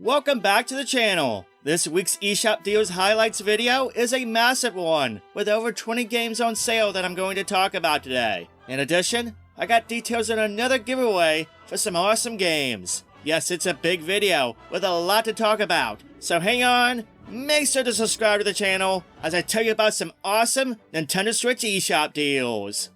Welcome back to the channel. This week's eShop Deals Highlights video is a massive one, with over 20 games on sale that I'm going to talk about today. In addition, I got details on another giveaway for some awesome games. Yes, it's a big video with a lot to talk about, so hang on, make sure to subscribe to the channel as I tell you about some awesome Nintendo Switch eShop deals.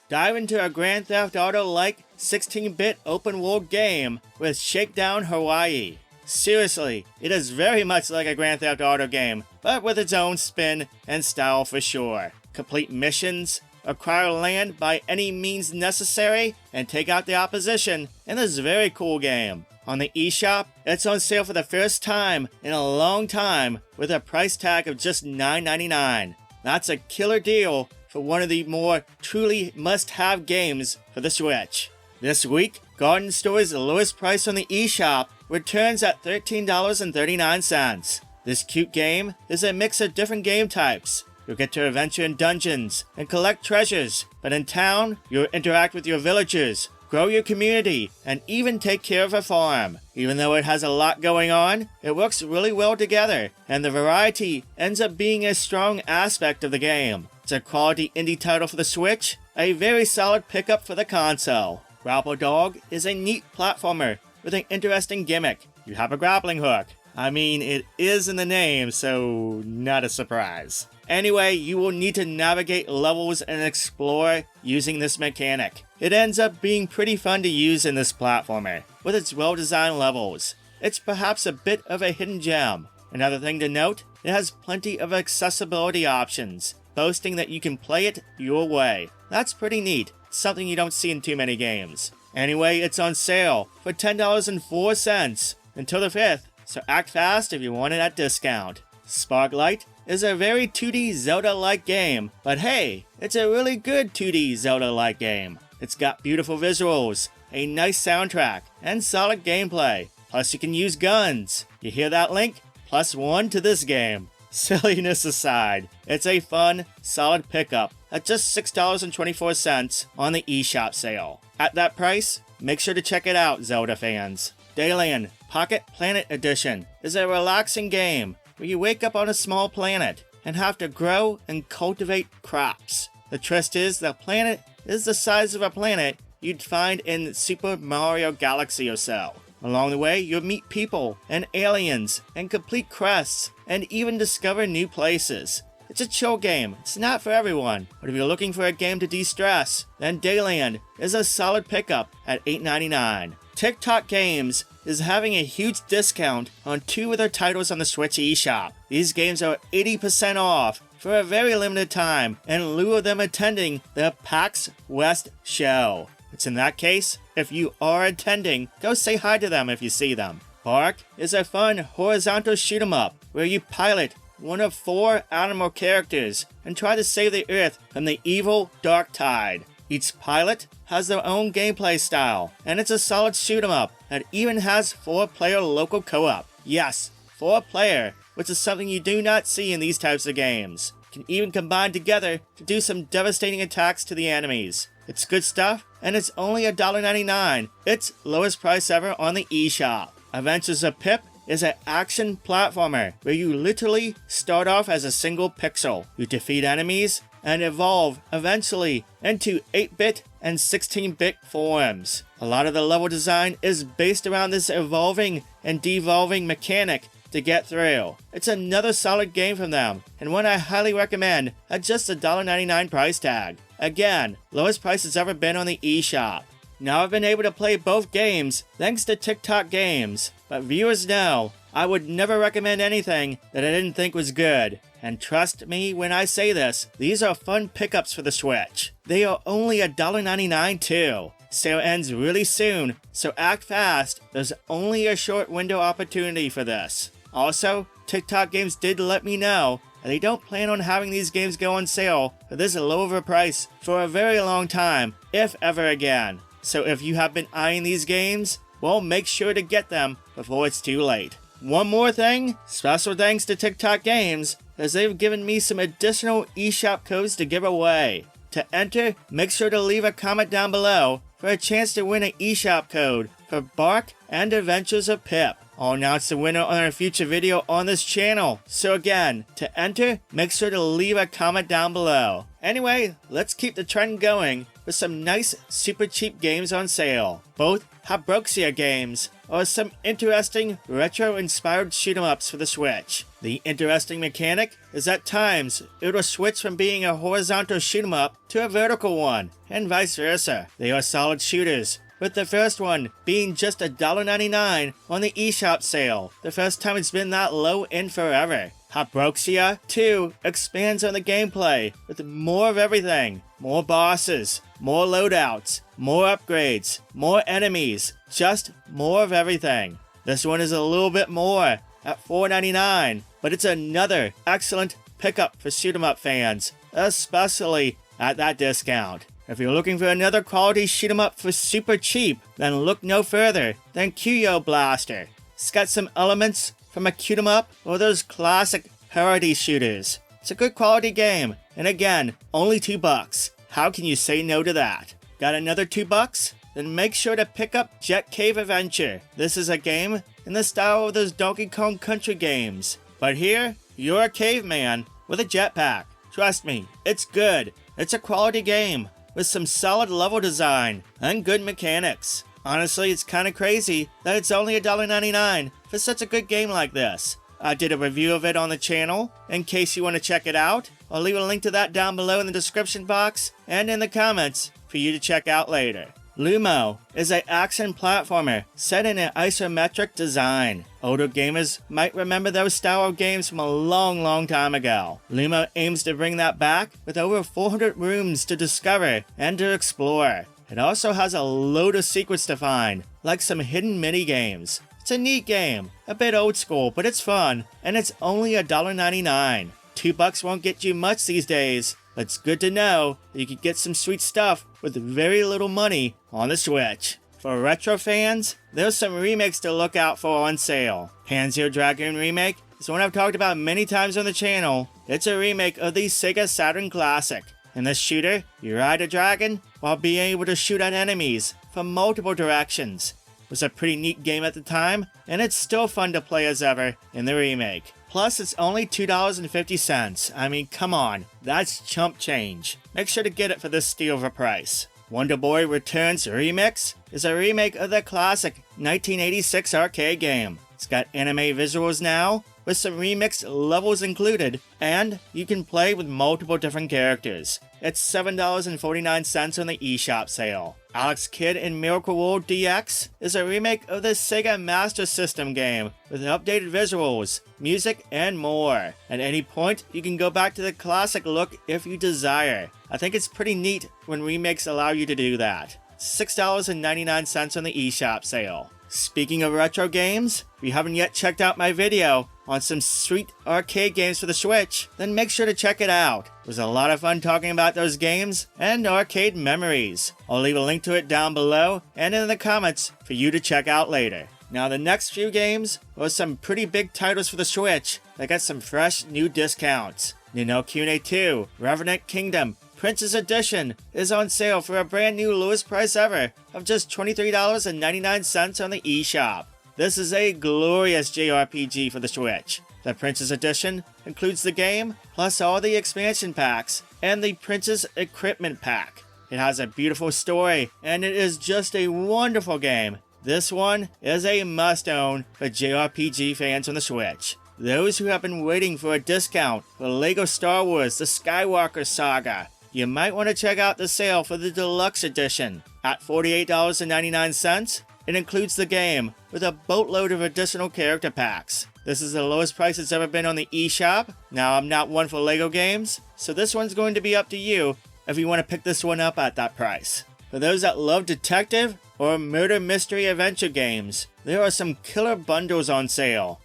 Dive into a Grand Theft Auto-like 16-bit open-world game with Shakedown Hawaii. Seriously, it is very much like a Grand Theft Auto game, but with its own spin and style for sure. Complete missions, acquire land by any means necessary, and take out the opposition in this very cool game. On the eShop, it's on sale for the first time in a long time with a price tag of just $9.99. That's a killer deal for one of the more truly must-have games for the Switch. This week, Garden Store's lowest price on the eShop returns at $13.39. This cute game is a mix of different game types. You'll get to adventure in dungeons and collect treasures, but in town, you'll interact with your villagers, grow your community, and even take care of a farm. Even though it has a lot going on, it works really well together, and the variety ends up being a strong aspect of the game. It's a quality indie title for the Switch, a very solid pickup for the console. Grapple Dog is a neat platformer with an interesting gimmick. You have a grappling hook. I mean, it is in the name, so not a surprise. Anyway, you will need to navigate levels and explore using this mechanic. It ends up being pretty fun to use in this platformer, with its well-designed levels. It's perhaps a bit of a hidden gem. Another thing to note, it has plenty of accessibility options, boasting that you can play it your way. That's pretty neat, something you don't see in too many games. Anyway, it's on sale for $10.04 until the 5th, so act fast if you want it at discount. Sparklite is a very 2D Zelda-like game, but hey, it's a really good 2D Zelda-like game. It's got beautiful visuals, a nice soundtrack, and solid gameplay. Plus you can use guns. You hear that, Link? +1 to this game. Silliness aside, it's a fun, solid pickup at just $6.24 on the eShop sale. At that price, make sure to check it out, Zelda fans. Deiland Pocket Planet Edition is a relaxing game where you wake up on a small planet and have to grow and cultivate crops. The twist is the planet is the size of a planet you'd find in Super Mario Galaxy or so. Along the way, you'll meet people and aliens and complete quests and even discover new places. It's a chill game, it's not for everyone, but if you're looking for a game to de-stress, then Deiland is a solid pickup at $8.99. TikTok Games is having a huge discount on 2 of their titles on the Switch eShop. These games are 80% off for a very limited time in lieu of them attending the PAX West show. It's in that case, if you are attending, go say hi to them if you see them. B.ARK is a fun horizontal shoot 'em up where you pilot one of 4 animal characters and try to save the Earth from the evil Dark Tide. Each pilot has their own gameplay style, and it's a solid shoot 'em up that even has 4-player local co-op. Yes, 4-player, which is something you do not see in these types of games. Can even combine together to do some devastating attacks to the enemies. It's good stuff, and it's only $1.99. It's lowest price ever on the eShop. Adventures of Pip is an action platformer where you literally start off as a single pixel. You defeat enemies and evolve eventually into 8-bit and 16-bit forms. A lot of the level design is based around this evolving and devolving mechanic to get through. It's another solid game from them, and one I highly recommend at just a $1.99 price tag. Again, lowest price has ever been on the eShop. Now I've been able to play both games thanks to TikTok Games, but viewers know I would never recommend anything that I didn't think was good. And trust me when I say this, these are fun pickups for the Switch. They are only $1.99 too. Sale ends really soon, so act fast. There's only a short window opportunity for this. Also, TikTok Games did let me know that they don't plan on having these games go on sale for this low of a price for a very long time, if ever again. So if you have been eyeing these games, well, make sure to get them before it's too late. One more thing, special thanks to TikTok Games as they've given me some additional eShop codes to give away. To enter, make sure to leave a comment down below for a chance to win an eShop code for B.ARK and Adventures of Pip. I'll announce the winner on a future video on this channel. So again, to enter, make sure to leave a comment down below. Anyway, let's keep the trend going with some nice super cheap games on sale. Both Habroxia games or some interesting retro-inspired shoot-em-ups for the Switch. The interesting mechanic is at times it will switch from being a horizontal shoot-em-up to a vertical one, and vice versa. They are solid shooters, with the first one being just $1.99 on the eShop sale, the first time it's been that low in forever. Habroxia 2 expands on the gameplay with more of everything. More bosses, more loadouts, more upgrades, more enemies, just more of everything. This one is a little bit more at $4.99, but it's another excellent pickup for shoot 'em up fans, especially at that discount. If you're looking for another quality shoot 'em up for super cheap, then look no further than Kuyo Blaster. It's got some elements from a shoot 'em up or those classic parody shooters. It's a good quality game, and again, only $2. How can you say no to that? Got another $2? Then make sure to pick up Kave Adventure. This is a game in the style of those Donkey Kong Country games. But here, you're a caveman with a jetpack. Trust me, it's good. It's a quality game with some solid level design and good mechanics. Honestly, it's kinda crazy that it's only $1.99 for such a good game like this. I did a review of it on the channel. In case you want to check it out, I'll leave a link to that down below in the description box and in the comments for you to check out later. Lumo is an action platformer set in an isometric design. Older gamers might remember those style of games from a long time ago. Lumo aims to bring that back with over 400 rooms to discover and to explore. It also has a load of secrets to find, like some hidden mini-games. It's a neat game, a bit old school, but it's fun, and it's only $1.99. $2 won't get you much these days, but it's good to know that you can get some sweet stuff with very little money on the Switch. For retro fans, there's some remakes to look out for on sale. Panzer Dragoon Remake is one I've talked about many times on the channel. It's a remake of the Sega Saturn classic. In this shooter, you ride a dragon while being able to shoot at enemies from multiple directions. It was a pretty neat game at the time, and it's still fun to play as ever in the remake. Plus, it's only $2.50. I mean, come on, that's chump change. Make sure to get it for this steal of a price. Wonder Boy Returns Remix is a remake of the classic 1986 arcade game. It's got anime visuals now, with some remixed levels included, and you can play with multiple different characters. It's $7.49 on the eShop sale. Alex Kidd in Miracle World DX is a remake of the Sega Master System game with updated visuals, music, and more. At any point, you can go back to the classic look if you desire. I think it's pretty neat when remakes allow you to do that. $6.99 on the eShop sale. Speaking of retro games, if you haven't yet checked out my video on some sweet arcade games for the Switch, then make sure to check it out. It was a lot of fun talking about those games and arcade memories. I'll leave a link to it down below and in the comments for you to check out later. Now the next few games are some pretty big titles for the Switch that got some fresh new discounts. Ni no Kuni 2, Revenant Kingdom, Prince's Edition is on sale for a brand new lowest price ever of just $23.99 on the eShop. This is a glorious JRPG for the Switch. The Prince's Edition includes the game, plus all the expansion packs, and the Prince's Equipment Pack. It has a beautiful story, and it is just a wonderful game. This one is a must-own for JRPG fans on the Switch. Those who have been waiting for a discount for LEGO Star Wars The Skywalker Saga, you might want to check out the sale for the Deluxe Edition. At $48.99, it includes the game with a boatload of additional character packs. This is the lowest price it's ever been on the eShop. Now, I'm not one for LEGO games, so this one's going to be up to you if you want to pick this one up at that price. For those that love detective or murder mystery adventure games, there are some killer bundles on sale.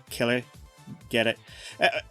Killer? Get it?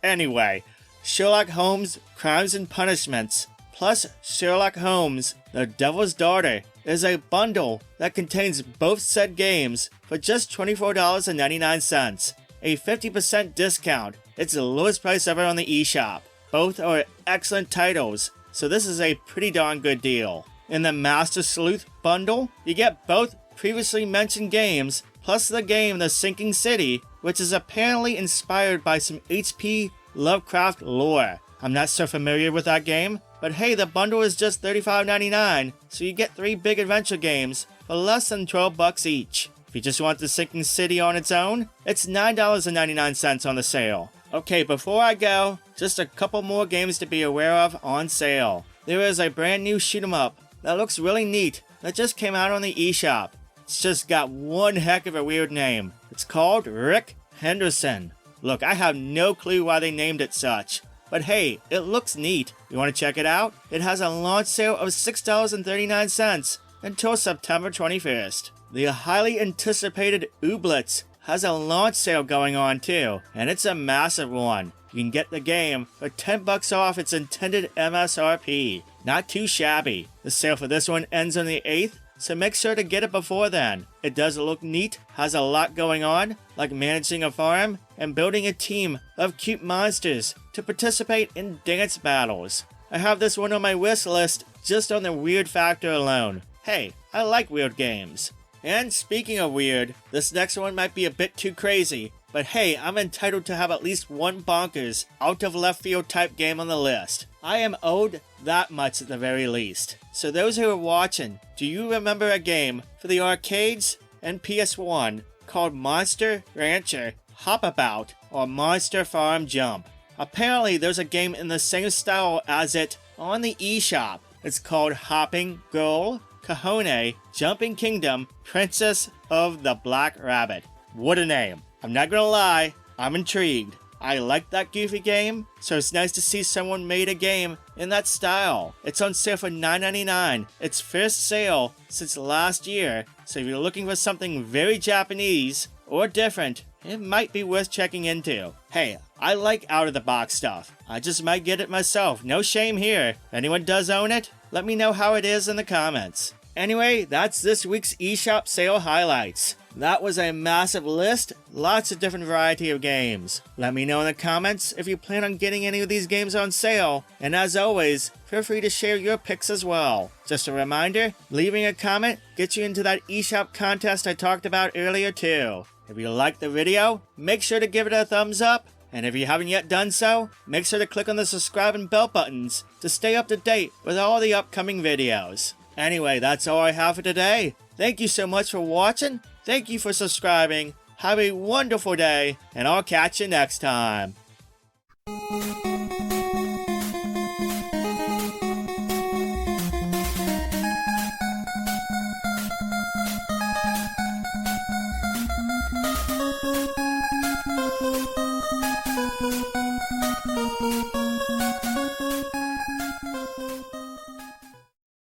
Anyway, Sherlock Holmes Crimes and Punishments plus Sherlock Holmes The Devil's Daughter is a bundle that contains both said games for just $24.99, a 50% discount It's the lowest price ever on the eShop. Both are excellent titles, so this is a pretty darn good deal. In the Master Sleuth bundle, you get both previously mentioned games, plus the game The Sinking City, which is apparently inspired by some H.P. Lovecraft lore. I'm not so familiar with that game, but hey, the bundle is just $35.99, so you get 3 big adventure games for less than $12 each. If you just want The Sinking City on its own, it's $9.99 on the sale. Okay, before I go, just a couple more games to be aware of on sale. There is a brand new shoot 'em up that looks really neat that just came out on the eShop. It's just got one heck of a weird name. It's called Rick Henderson. Look, I have no clue why they named it such, but hey, it looks neat. You want to check it out? It has a launch sale of $6.39 until September 21st. The highly anticipated Ooblets has a launch sale going on too, and it's a massive one. You can get the game for $10 off its intended MSRP. Not too shabby. The sale for this one ends on the 8th, so make sure to get it before then. It does look neat, has a lot going on, like managing a farm and building a team of cute monsters to participate in dance battles. I have this one on my wish list just on the weird factor alone. Hey, I like weird games. And speaking of weird, this next one might be a bit too crazy, but hey, I'm entitled to have at least one bonkers, out of left field type game on the list. I am owed that much at the very least. So those who are watching, do you remember a game for the arcades and PS1 called Monster Rancher Hop About or Monster Farm Jump? Apparently there's a game in the same style as it on the eShop. It's called Hopping Girl KOHANE Jumping Kingdom Princess of the Black Rabbit. What a name. I'm not gonna lie, I'm intrigued. I like that goofy game, so it's nice to see someone made a game in that style. It's on sale for $9.99. It's first sale since last year, so if you're looking for something very Japanese or different, it might be worth checking into. Hey, I like out-of-the-box stuff. I just might get it myself. No shame here. If anyone does own it, let me know how it is in the comments. Anyway, that's this week's eShop sale highlights. That was a massive list, lots of different variety of games. Let me know in the comments if you plan on getting any of these games on sale, and as always, feel free to share your picks as well. Just a reminder, leaving a comment gets you into that eShop contest I talked about earlier too. If you liked the video, make sure to give it a thumbs up, and if you haven't yet done so, make sure to click on the subscribe and bell buttons to stay up to date with all the upcoming videos. Anyway, that's all I have for today. Thank you so much for watching. Thank you for subscribing. Have a wonderful day, and I'll catch you next time.